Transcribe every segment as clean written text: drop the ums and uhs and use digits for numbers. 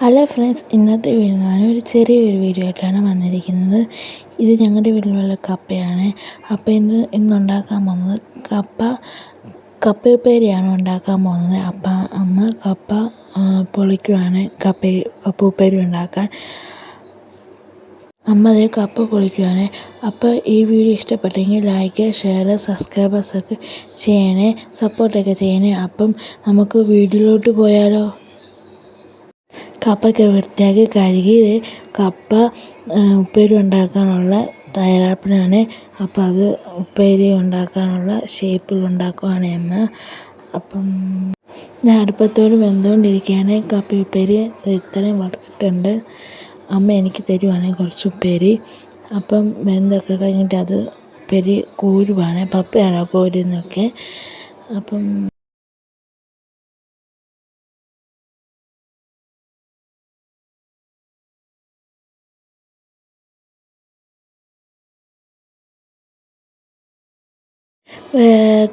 Hello friends, ഇന്നത്തെ video ഞാനൊരു ചെറിയൊരു വീഡിയോ ആയിട്ടാണ് വന്നിരിക്കുന്നത്. ഇത് ഞങ്ങളുടെ വീട്ടിലുള്ള കപ്പയാണ്. അപ്പോൾ ഇന്നുണ്ടാക്കാൻ പോകുന്നത് കപ്പ ഉപ്പേരിയാണ് ഉണ്ടാക്കാൻ പോകുന്നത്. അപ്പം അമ്മ കപ്പ പൊളിക്കുവാണ്. കപ്പ ഉപ്പേരി ഉണ്ടാക്കാൻ അമ്മ അതേ കപ്പ പൊളിക്കുവാണ്. അപ്പോൾ ഈ വീഡിയോ ഇഷ്ടപ്പെട്ടെങ്കിൽ ലൈക്ക്, ഷെയർ, സബ്സ്ക്രൈബേഴ്സൊക്കെ ചെയ്യണേ, സപ്പോർട്ടൊക്കെ ചെയ്യണേ. അപ്പം നമുക്ക് വീഡിയോയിലോട്ട് പോയാലോ. കപ്പയൊക്കെ വൃത്തിയാക്കി കഴുകി കപ്പ ഉപ്പേരി ഉണ്ടാക്കാനുള്ള തയ്യാറെടുപ്പിനാണ്. അപ്പോൾ അത് ഉപ്പേരി ഉണ്ടാക്കാനുള്ള ഷേപ്പിൽ ഉണ്ടാക്കുവാണ് അമ്മ. അപ്പം ഞാൻ അടുപ്പത്തോട് വെന്തുകൊണ്ടിരിക്കുകയാണ്. കപ്പ ഉപ്പേരി ഇത്രയും വറുത്തിട്ടുണ്ട്. അമ്മ എനിക്ക് തരുവാണ് കുറച്ച് ഉപ്പേരി. അപ്പം വെന്തൊക്കെ കഴിഞ്ഞിട്ട് അത് ഉപ്പേരി കോരുവാണ്. പപ്പയാണോ കോരുന്നൊക്കെ. അപ്പം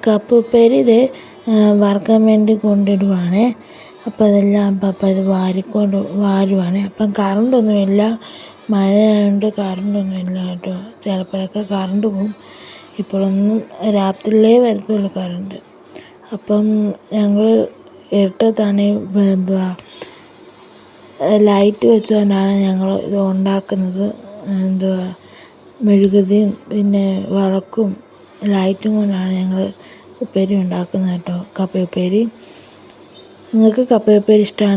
കപ്പ ഉപ്പേരി ഇത് വറുക്കാൻ വേണ്ടി കൊണ്ടിടുവാണ്. അപ്പം അതെല്ലാം പപ്പ ഇത് വാരുവാണ്. അപ്പം കറണ്ടൊന്നുമില്ല, മഴയായതുകൊണ്ട് കറണ്ടൊന്നുമില്ല കേട്ടോ. ചിലപ്പോഴൊക്കെ കറണ്ട് പോകും. ഇപ്പോഴൊന്നും രാത്രിയിലേ വരത്തുള്ളൂ കറണ്ട്. അപ്പം ഞങ്ങൾ ഇരുട്ടത്താണ് ലൈറ്റ് വെച്ചുകൊണ്ടാണ് ഞങ്ങൾ ഇത് ഉണ്ടാക്കുന്നത്. മെഴുകുതിരിയും പിന്നെ വിളക്കും ലൈറ്റും കൊണ്ടാണ് ഞങ്ങൾ ഉപ്പേരി ഉണ്ടാക്കുന്നത് കേട്ടോ. കപ്പ ഉപ്പേരി. നിങ്ങൾക്ക് കപ്പ ഉപ്പേരി ഇഷ്ടമാണ്?